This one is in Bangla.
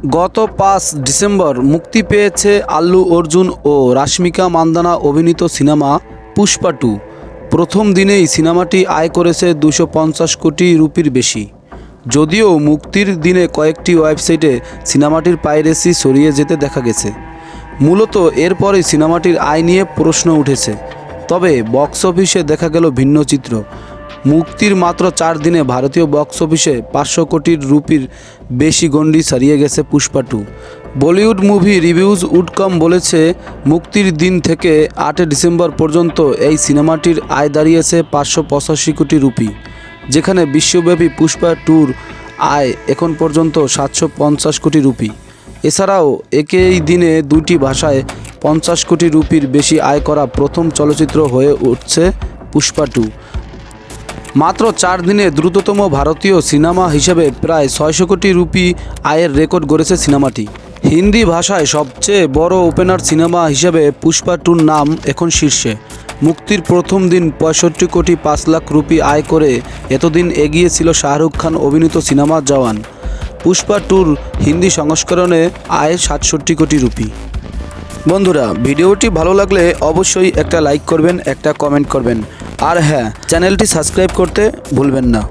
গত ৫ ডিসেম্বর মুক্তি পেয়েছে আল্লু অর্জুন ও রাশমিকা মান্দানা অভিনীত সিনেমা পুষ্পা 2। প্রথম দিনেই সিনেমাটি আয় করেছে ২৫০ কোটি রুপির বেশি। যদিও মুক্তির দিনে কয়েকটি ওয়েবসাইটে সিনেমাটির পাইরেসি ছড়িয়ে যেতে দেখা গেছে। মূলত এরপরই সিনেমাটির আয় নিয়ে প্রশ্ন উঠেছে। তবে বক্স অফিসে দেখা গেল ভিন্ন চিত্র। মুক্তির মাত্র ৪ দিনে ভারতীয় বক্স অফিসে ৫০০ কোটি রুপির বেশি গণ্ডি ছাড়িয়ে গেছে পুষ্পা 2। বলিউড মুভি রিভিউজ.com বলেছে, মুক্তির দিন থেকে ৮ ডিসেম্বর পর্যন্ত এই সিনেমাটির আয় দাঁড়িয়েছে ৫৮৫ কোটি রুপি, যেখানে বিশ্বব্যাপী পুষ্পা 2-র আয় এখন পর্যন্ত ৭৫০ কোটি রুপি। এছাড়াও একই দিনে দুটি ভাষায় ৫০ কোটি রুপির বেশি আয় করা প্রথম চলচ্চিত্র হয়ে উঠছে পুষ্পা 2। মাত্র ৪ দিনে দ্রুততম ভারতীয় সিনেমা হিসেবে প্রায় ৬০০ কোটি রুপি আয়ের রেকর্ড গড়েছে সিনেমাটি। হিন্দি ভাষায় সবচেয়ে বড় ওপেনার সিনেমা হিসেবে পুষ্পা 2-র নাম এখন শীর্ষে। মুক্তির প্রথম দিন ৬৫ কোটি ৫ লাখ রুপি আয় করে এতদিন এগিয়ে ছিল শাহরুখ খান অভিনীত সিনেমা জওয়ান। পুষ্পা 2-র হিন্দি সংস্করণে আয় ৬৭ কোটি রুপি। বন্ধুরা, ভিডিওটি ভালো লাগলে অবশ্যই একটা লাইক করবেন, একটা কমেন্ট করবেন, আর হ্যাঁ, চ্যানেলটি সাবস্ক্রাইব করতে ভুলবেন না।